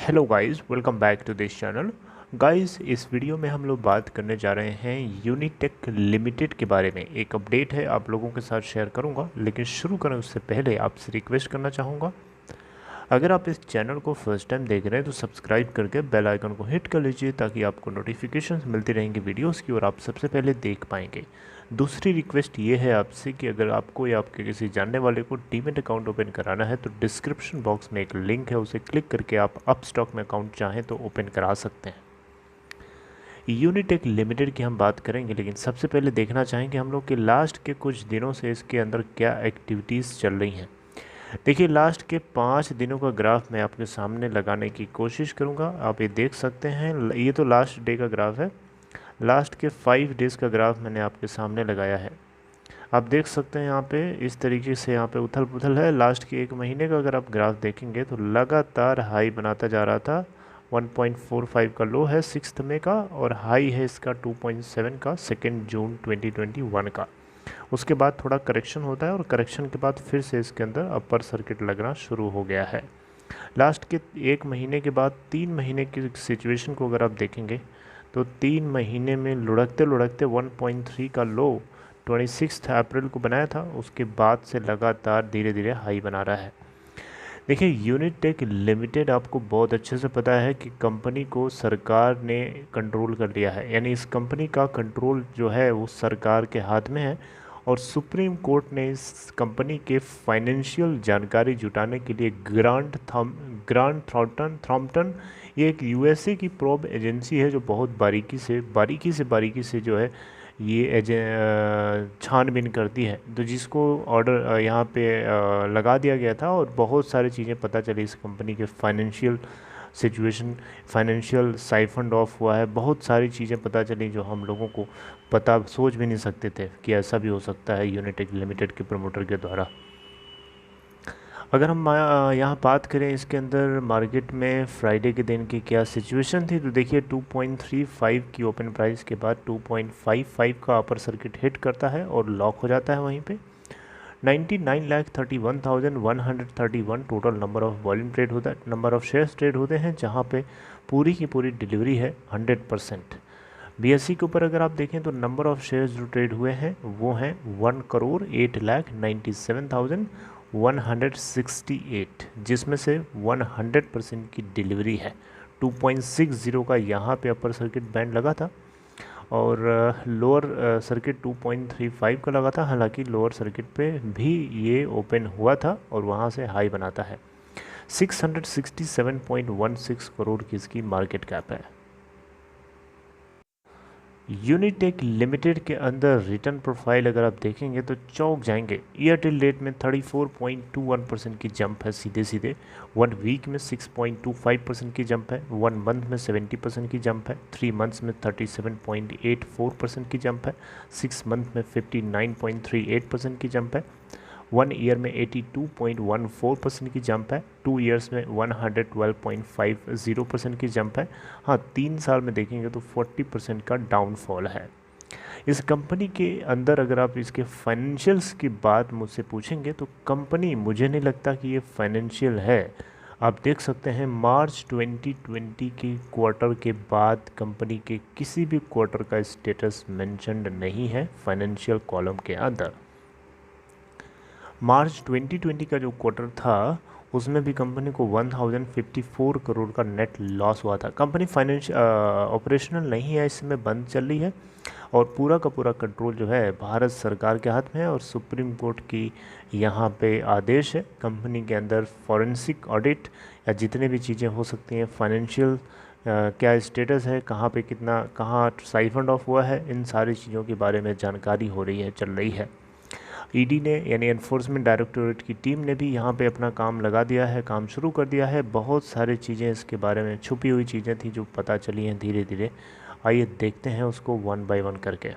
Hello guys, welcome back to this channel. Guys, इस video में हम लोग बात करने जा रहे हैं यूनिटेक लिमिटेड के बारे में। एक अपडेट है, आप लोगों के साथ शेयर करूंगा, लेकिन शुरू करें उससे पहले आपसे रिक्वेस्ट करना चाहूँगा, अगर आप इस चैनल को फर्स्ट टाइम देख रहे हैं तो सब्सक्राइब करके बेल आइकन को हिट कर लीजिए ताकि आपको नोटिफिकेशंस मिलती रहेंगी वीडियोस की और आप सबसे पहले देख पाएंगे। दूसरी रिक्वेस्ट ये है आपसे कि अगर आपको या आपके किसी जानने वाले को डीमैट अकाउंट ओपन कराना है तो डिस्क्रिप्शन बॉक्स में एक लिंक है, उसे क्लिक करके आप अपस्टॉक में अकाउंट चाहें तो ओपन करा सकते हैं। यूनिटेक लिमिटेड की हम बात करेंगे, लेकिन सबसे पहले देखना चाहेंगे हम लोग कि लास्ट के कुछ दिनों से इसके अंदर क्या एक्टिविटीज़ चल रही हैं। देखिए, लास्ट के 5 दिनों का ग्राफ मैं आपके सामने लगाने की कोशिश करूंगा। आप ये देख सकते हैं, ये तो लास्ट डे का ग्राफ है। लास्ट के 5 डेज़ का ग्राफ मैंने आपके सामने लगाया है। आप देख सकते हैं यहाँ पे इस तरीके से यहाँ पे उथल पुथल है। लास्ट के 1 महीने का अगर आप ग्राफ देखेंगे तो लगातार हाई बनाता जा रहा था। 1.45 का लो है 6 मई का और हाई है इसका 2.7 का 2 जून 2021 का। उसके बाद थोड़ा करेक्शन होता है और करेक्शन के बाद फिर से इसके अंदर अपर सर्किट लगना शुरू हो गया है। लास्ट के 1 महीने के बाद 3 महीने की सिचुएशन को अगर आप देखेंगे तो 3 महीने में लुढ़कते लुढ़कते 1.3 का लो 26 अप्रैल को बनाया था। उसके बाद से लगातार धीरे धीरे हाई बना रहा है। देखिए, यूनिटेक लिमिटेड आपको बहुत अच्छे से पता है कि कंपनी को सरकार ने कंट्रोल कर लिया है, यानी इस कंपनी का कंट्रोल जो है वो सरकार के हाथ में है। और सुप्रीम कोर्ट ने इस कंपनी के फाइनेंशियल जानकारी जुटाने के लिए ग्रांट थॉम्पटन, ये एक यूएसए की प्रोब एजेंसी है जो बहुत बारीकी से जो है ये छानबीन करती है। तो जिसको ऑर्डर यहाँ पे लगा दिया गया था और बहुत सारी चीज़ें पता चली इस कंपनी के फाइनेंशियल सिचुएशन, फाइनेंशियल साइफंड ऑफ हुआ है, बहुत सारी चीज़ें पता चली जो हम लोगों को पता सोच भी नहीं सकते थे कि ऐसा भी हो सकता है यूनिटेक लिमिटेड के प्रमोटर के द्वारा। अगर हम यहाँ बात करें इसके अंदर मार्केट में फ्राइडे के दिन की क्या सिचुएशन थी, तो देखिए 2.35 की ओपन प्राइस के बाद 2.55 का अपर सर्किट हिट करता है और लॉक हो जाता है वहीं पे। 99,31,131 total number of volume trade होता है, नंबर ऑफ शेयर्स ट्रेड होते हैं, जहाँ पे पूरी की पूरी डिलीवरी है 100%। बीएससी के ऊपर अगर आप देखें तो नंबर ऑफ शेयर्स जो ट्रेड हुए हैं वो हैं 1,08,97,168, जिसमें से 100% की डिलीवरी है। 2.60 का यहाँ पे अपर सर्किट बैंड लगा था और लोअर सर्किट 2.35 का लगा था। हालांकि लोअर सर्किट पे भी ये ओपन हुआ था और वहाँ से हाई बनाता है। 667.16 करोड़ की इसकी मार्केट कैप है। यूनिटेक लिमिटेड के अंदर रिटर्न प्रोफाइल अगर आप देखेंगे तो चौंक जाएंगे। ईयर टिल डेट में 34.21% की जंप है सीधे सीधे। 1 वीक में 6.25% की जंप है। 1 मंथ में 70% की जंप है। 3 मंथ्स में 37.84% की जंप है। 6 मंथ में 59.38% की जंप है। 1 ईयर में 82.14% की जंप है। 2 ईयर्स में 112.50% की जंप है। हाँ, 3 साल में देखेंगे तो 40% का डाउनफॉल है। इस कंपनी के अंदर अगर आप इसके फाइनेंशियल्स की बात मुझसे पूछेंगे तो कंपनी, मुझे नहीं लगता कि ये फाइनेंशियल है। आप देख सकते हैं मार्च 2020 के क्वार्टर के बाद कंपनी के किसी भी क्वार्टर का स्टेटस मेंशन्ड नहीं है फाइनेंशियल कॉलम के अंदर। मार्च 2020 का जो क्वार्टर था उसमें भी कंपनी को 1054 करोड़ का नेट लॉस हुआ था। कंपनी फाइनेंशियल ऑपरेशनल नहीं है, इसमें बंद चल रही है और पूरा का पूरा कंट्रोल जो है भारत सरकार के हाथ में है और सुप्रीम कोर्ट की यहाँ पे आदेश है। कंपनी के अंदर फॉरेंसिक ऑडिट या जितने भी चीज़ें हो सकती हैं, फाइनेंशियल क्या स्टेटस है, कहाँ पे कितना, कहाँ साइफंड ऑफ हुआ है, इन सारी चीज़ों के बारे में जानकारी हो रही है, चल रही है। ईडी ने यानी एनफोर्समेंट डायरेक्टोरेट की टीम ने भी यहाँ पे अपना काम लगा दिया है, काम शुरू कर दिया है। बहुत सारी चीज़ें इसके बारे में छुपी हुई चीज़ें थी जो पता चली हैं धीरे धीरे। आइए देखते हैं उसको 1 बाय 1 करके।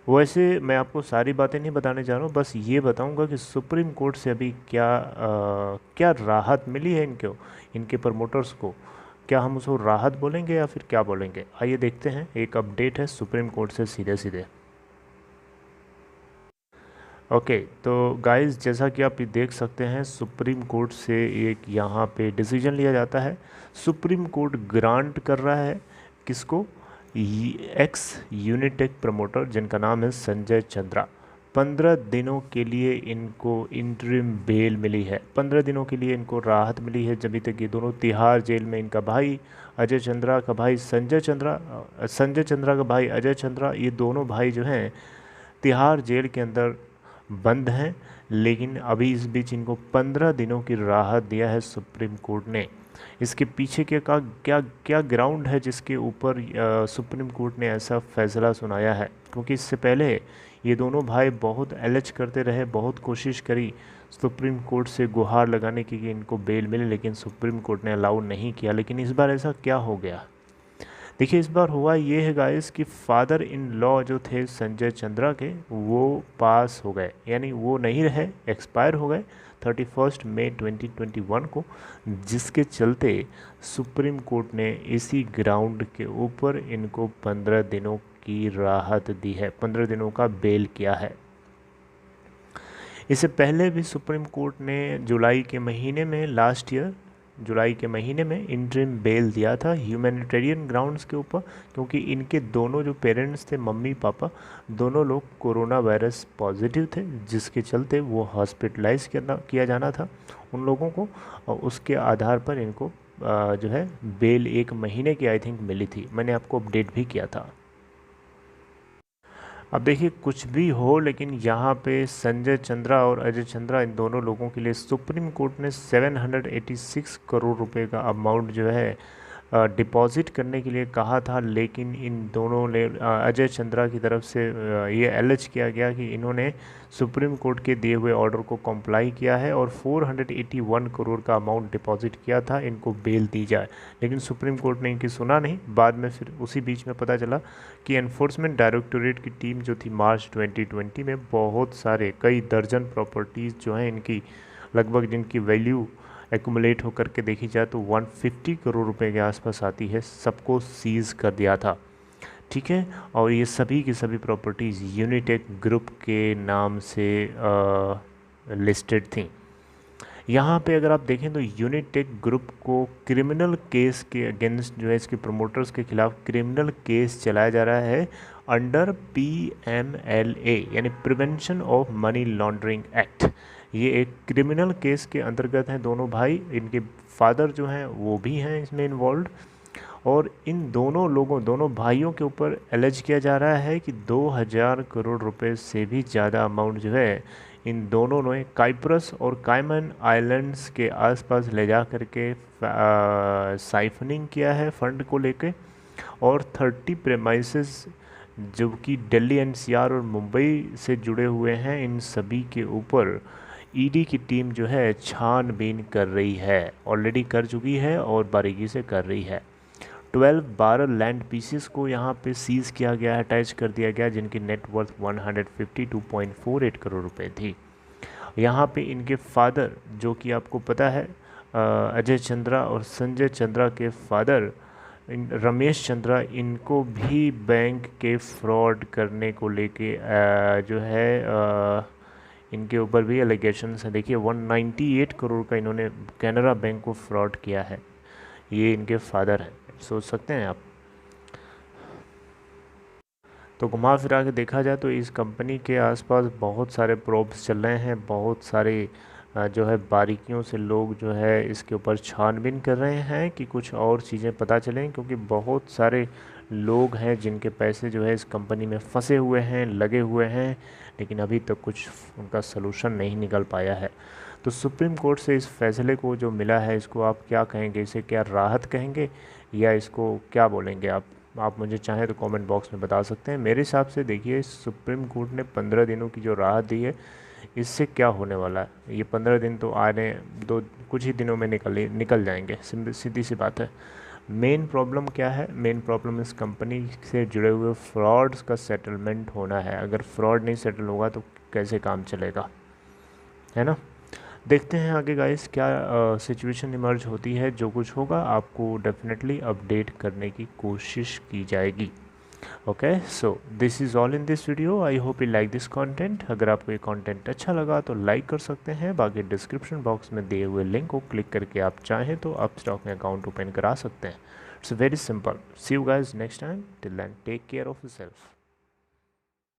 वैसे मैं आपको सारी बातें नहीं बताने जा रहा हूँ, बस ये बताऊँगा कि सुप्रीम कोर्ट से अभी क्या राहत मिली है इनके प्रमोटर्स को। क्या हम उसको राहत बोलेंगे या फिर क्या बोलेंगे, आइए देखते हैं। एक अपडेट है सुप्रीम कोर्ट से सीधे सीधे। ओके, तो गाइस जैसा कि आप ये देख सकते हैं, सुप्रीम कोर्ट से एक यहाँ पे डिसीजन लिया जाता है। सुप्रीम कोर्ट ग्रांट कर रहा है किसको? एक्स यूनिटेक प्रमोटर जिनका नाम है संजय चंद्रा। 15 दिनों के लिए इनको इंटरिम बेल मिली है, 15 दिनों के लिए इनको राहत मिली है। जब तक ये दोनों तिहाड़ जेल में, इनका भाई अजय चंद्रा का भाई संजय चंद्रा का भाई अजय चंद्रा, ये दोनों भाई जो हैं तिहाड़ जेल के अंदर बंद हैं। लेकिन अभी इस बीच इनको 15 दिनों की राहत दिया है सुप्रीम कोर्ट ने। इसके पीछे के का क्या क्या ग्राउंड है जिसके ऊपर सुप्रीम कोर्ट ने ऐसा फैसला सुनाया है? क्योंकि इससे पहले ये दोनों भाई बहुत एलच करते रहे, बहुत कोशिश करी सुप्रीम कोर्ट से गुहार लगाने की कि इनको बेल मिले, लेकिन सुप्रीम कोर्ट ने अलाउ नहीं किया। लेकिन इस बार ऐसा क्या हो गया? देखिए, इस बार हुआ ये है गाइस कि फादर इन लॉ जो थे संजय चंद्रा के, वो पास हो गए, यानी वो नहीं रहे, एक्सपायर हो गए 31 मई 2021 को, जिसके चलते सुप्रीम कोर्ट ने इसी ग्राउंड के ऊपर इनको 15 दिनों की राहत दी है, 15 दिनों का बेल किया है। इससे पहले भी सुप्रीम कोर्ट ने जुलाई के महीने में, लास्ट ईयर जुलाई के महीने में इंटरिम बेल दिया था ह्यूमैनिटेरियन ग्राउंड्स के ऊपर, क्योंकि इनके दोनों जो पेरेंट्स थे, मम्मी पापा, दोनों लोग कोरोना वायरस पॉजिटिव थे, जिसके चलते वो हॉस्पिटलाइज किया जाना था उन लोगों को, और उसके आधार पर इनको जो है बेल 1 महीने की आई थिंक मिली थी। मैंने आपको अपडेट भी किया था। अब देखिए, कुछ भी हो, लेकिन यहाँ पे संजय चंद्रा और अजय चंद्रा, इन दोनों लोगों के लिए सुप्रीम कोर्ट ने 786 करोड़ रुपए का अमाउंट जो है डिपॉजिट करने के लिए कहा था। लेकिन इन दोनों ने, अजय चंद्रा की तरफ से ये एलिज किया गया कि इन्होंने सुप्रीम कोर्ट के दिए हुए ऑर्डर को कंप्लाई किया है और 481 करोड़ का अमाउंट डिपॉजिट किया था, इनको बेल दी जाए। लेकिन सुप्रीम कोर्ट ने इनकी सुना नहीं। बाद में फिर उसी बीच में पता चला कि एनफोर्समेंट डायरेक्टोरेट की टीम जो थी मार्च 2020 में, बहुत सारे कई दर्जन प्रॉपर्टीज़ जो हैं इनकी, लगभग जिनकी वैल्यू एक्यूमुलेट होकर के देखी जाए तो 150 करोड़ रुपए के आसपास आती है, सबको सीज़ कर दिया था। ठीक है, और ये सभी की सभी प्रॉपर्टीज़ यूनिटेक ग्रुप के नाम से लिस्टेड थी। यहाँ पे अगर आप देखें तो यूनिटेक ग्रुप को क्रिमिनल केस के अगेंस्ट जो है, इसके प्रमोटर्स के खिलाफ क्रिमिनल केस चलाया जा रहा है अंडर PMLA, यानी prevention of money laundering act. ये एक क्रिमिनल केस के अंतर्गत हैं दोनों भाई, इनके फादर जो हैं वो भी हैं इसमें इन्वॉल्व, और इन दोनों भाइयों के ऊपर एलिज किया जा रहा है कि 2000 करोड़ रुपए से भी ज़्यादा अमाउंट जो है इन दोनों ने काइप्रस और कायमन आइलैंड्स के आसपास ले जा करके साइफनिंग किया है फंड को लेके, और 30 प्रेमाइसेस जो कि दिल्ली NCR और मुंबई से जुड़े हुए हैं, इन सभी के ऊपर ईडी की टीम जो है छानबीन कर रही है, ऑलरेडी कर चुकी है और बारीकी से कर रही है। 12 लैंड पीसेस को यहाँ पे सीज़ किया गया है, अटैच कर दिया गया, जिनकी नेटवर्थ 152.48 करोड़ रुपए थी। यहाँ पे इनके फादर, जो कि आपको पता है अजय चंद्रा और संजय चंद्रा के फादर रमेश चंद्रा, इनको भी बैंक के फ्रॉड करने को लेके जो है इनके ऊपर भी एलिगेशंस हैं। देखिए, 198 करोड़ का इन्होंने कैनरा बैंक को फ्रॉड किया है। ये इनके फादर हैं, सोच सकते हैं आप। तो घुमा फिरा के देखा जाए तो इस कंपनी के आसपास बहुत सारे प्रोब्स चल रहे हैं, बहुत सारे जो है बारीकियों से लोग जो है इसके ऊपर छानबीन कर रहे हैं कि कुछ और चीज़ें पता चलें, क्योंकि बहुत सारे लोग हैं जिनके पैसे जो है इस कंपनी में फंसे हुए हैं, लगे हुए हैं, लेकिन अभी तक कुछ उनका सलूशन नहीं निकल पाया है। तो सुप्रीम कोर्ट से इस फैसले को जो मिला है, इसको आप क्या कहेंगे? इसे क्या राहत कहेंगे या इसको क्या बोलेंगे आप मुझे चाहें तो कमेंट बॉक्स में बता सकते हैं। मेरे हिसाब से देखिए, सुप्रीम कोर्ट ने 15 दिनों की जो राहत दी है, इससे क्या होने वाला है? ये 15 दिन तो आने कुछ ही दिनों में निकल जाएंगे, सीधी सी बात है। मेन प्रॉब्लम क्या है? मेन प्रॉब्लम इस कंपनी से जुड़े हुए फ्रॉड्स का सेटलमेंट होना है। अगर फ्रॉड नहीं सेटल होगा तो कैसे काम चलेगा, है ना? देखते हैं आगे गाइस क्या सिचुएशन इमर्ज होती है। जो कुछ होगा आपको डेफिनेटली अपडेट करने की कोशिश की जाएगी। Okay, so this is all in this video. I hope you like this content. अगर आपको ये कंटेंट अच्छा लगा तो लाइक कर सकते हैं, बाकी डिस्क्रिप्शन बॉक्स में दिए हुए लिंक को क्लिक करके आप चाहें तो अपस्टॉक में अकाउंट ओपन करा सकते हैं। It's very simple. See you guys next time. Till then take care of yourself.